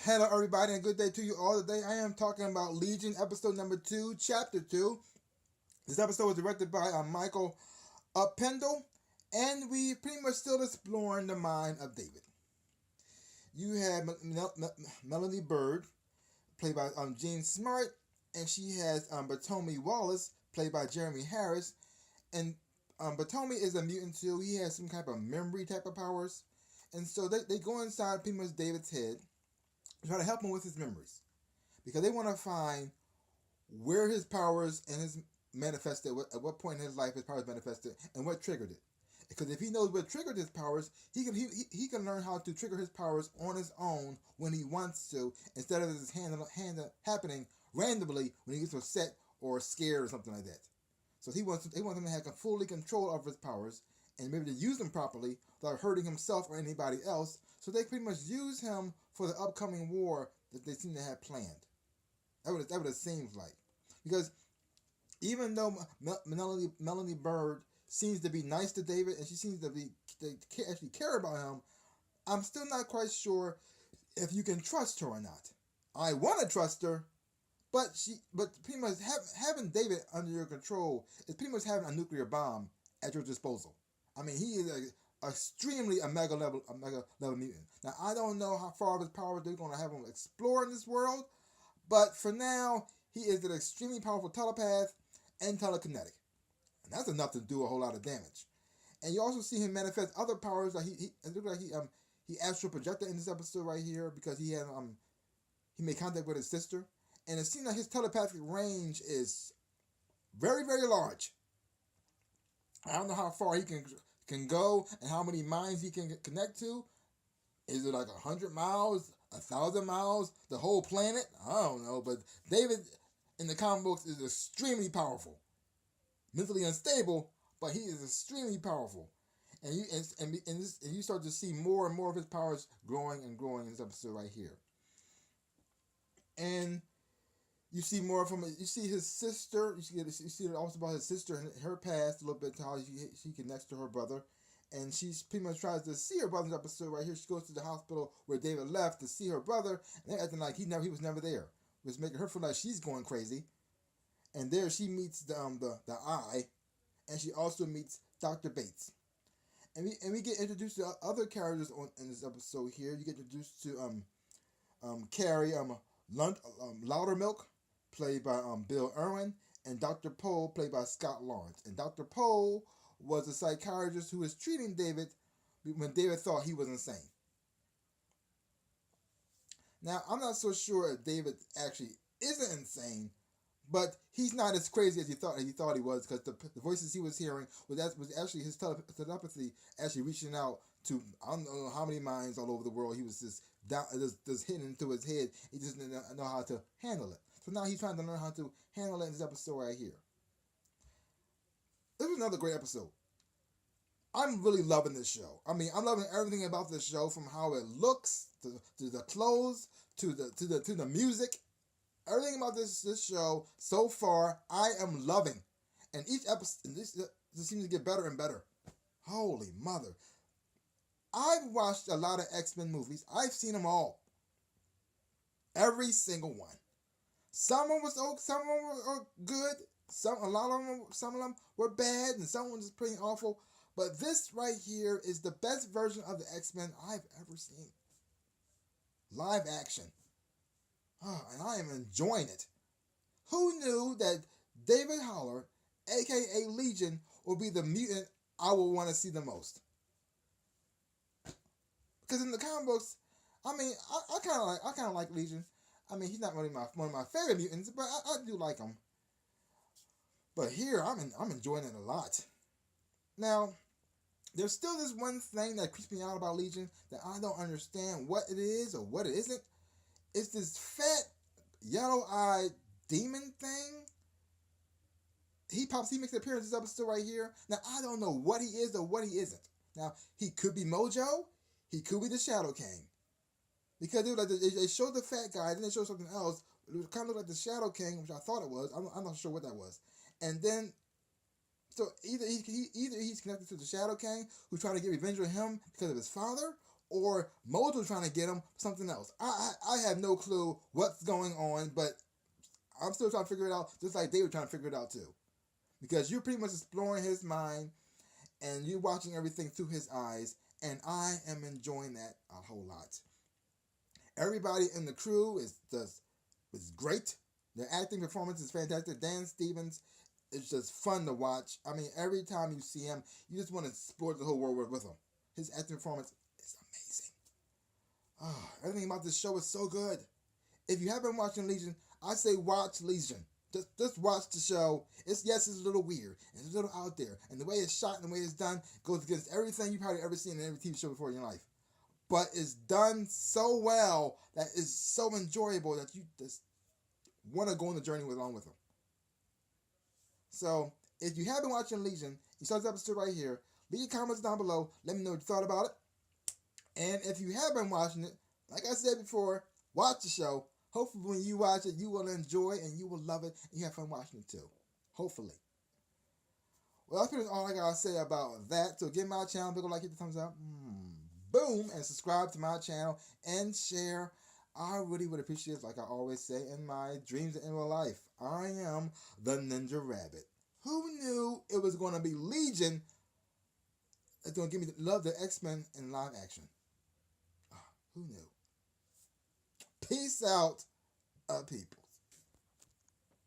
Hello, everybody, and good day to you all. Today, I am talking about Legion, episode number 2, chapter 2. This episode was directed by Michael Pendle, and we pretty much still exploring the mind of David. You have Melanie Bird, played by Jean Smart, and she has Ptonomy Wallace, played by Jeremy Harris. And Ptonomy is a mutant too. He has some type of memory type of powers. And so they go inside pretty much David's head, try to help him with his memories, because they want to find where his powers and his manifested, at what point in his life his powers manifested, and what triggered it. Because if he knows what triggered his powers, he can learn how to trigger his powers on his own when he wants to, instead of this happening randomly when he gets upset or scared or something like that. So he wants him to have fully control of his powers and maybe to use them properly without hurting himself or anybody else. So they pretty much use him for the upcoming war that they seem to have planned. That what it seems like. Because even though Melanie Bird seems to be nice to David and she seems to actually care about him, I'm still not quite sure if you can trust her or not. I want to trust her, but pretty much having David under your control is pretty much having a nuclear bomb at your disposal. I mean, he is extremely a mega level mutant. Now, I don't know how far of his powers they're going to have him explore in this world, but for now, he is an extremely powerful telepath and telekinetic, and that's enough to do a whole lot of damage. And you also see him manifest other powers. Like it looked like he astral projected in this episode right here, because he made contact with his sister, and it seems like his telepathic range is very, very large. I don't know how far he can go and how many minds he can connect to. Is it like 100 miles, 1,000 miles, the whole planet? I don't know. But David in the comic books is extremely powerful, mentally unstable, but he is extremely powerful. And you start to see more and more of his powers growing and growing in this episode right here. And you see more from it. You see his sister. You see also about his sister and her past a little bit, how she connects to her brother, and she pretty much tries to see her brother in the episode right here. She goes to the hospital where David left to see her brother, and they're acting like he was never there, which making her feel like she's going crazy. And there she meets the Eye, and she also meets Dr. Bates, and we get introduced to other characters in this episode here. You get introduced to Carrie Loudermilk, played by Bill Irwin, and Dr. Poe, played by Scott Lawrence. And Dr. Poe was a psychiatrist who was treating David when David thought he was insane. Now, I'm not so sure if David actually isn't insane, but he's not as crazy as he thought he was, because the voices he was hearing was actually his telepathy actually reaching out to, I don't know how many minds all over the world. He was just hitting into his head. He just didn't know how to handle it. So now he's trying to learn how to handle it in this episode right here. This was another great episode. I'm really loving this show. I mean, I'm loving everything about this show, from how it looks to the clothes to the music. Everything about this show so far, I am loving. And each episode, this seems to get better and better. Holy mother! I've watched a lot of X-Men movies. I've seen them all. Every single one. Some of them were good. Some of them were bad, and some of them just pretty awful. But this right here is the best version of the X-Men I've ever seen. Live action. Oh, and I am enjoying it. Who knew that David Haller, aka Legion, will be the mutant I will want to see the most? Because in the comic books, I mean, I kind of like Legion. I mean, he's not really one of my favorite mutants, but I do like him. But here, I'm enjoying it a lot. Now, there's still this one thing that creeps me out about Legion that I don't understand what it is or what it isn't. It's this fat, yellow-eyed demon thing. He makes an appearance in this episode right here. Now, I don't know what he is or what he isn't. Now, he could be Mojo. He could be the Shadow King. Because they showed the fat guy, then they showed something else. It kind of looked like the Shadow King, which I thought it was. I'm not sure what that was. And then, so either he's connected to the Shadow King, who's trying to get revenge on him because of his father, or Mojo trying to get him something else. I have no clue what's going on, but I'm still trying to figure it out, just like they were trying to figure it out too. Because you're pretty much exploring his mind, and you're watching everything through his eyes, and I am enjoying that a whole lot. Everybody in the crew is great. Their acting performance is fantastic. Dan Stevens is just fun to watch. I mean, every time you see him, you just want to explore the whole world with him. His acting performance is amazing. Oh, everything about this show is so good. If you haven't watched Legion, I say watch Legion. Just watch the show. It's a little weird. It's a little out there. And the way it's shot and the way it's done goes against everything you've probably ever seen in every TV show before in your life. But it's done so well that it's so enjoyable that you just want to go on the journey along with them. So, if you haven't watched Legion, you saw this episode right here. Leave your comments down below. Let me know what you thought about it. And if you have been watching it, like I said before, watch the show. Hopefully when you watch it, you will enjoy and you will love it and you have fun watching it too. Hopefully. Well, that's pretty much all I gotta say about that. So give my channel a big like, hit the thumbs up. Boom. And subscribe to my channel and share. I really would appreciate it, like I always say in my dreams and in real life. I am the NinjaRabbit. Who knew it was going to be Legion that's going to give me love the X-Men in live action? Oh, who knew? Peace out, people.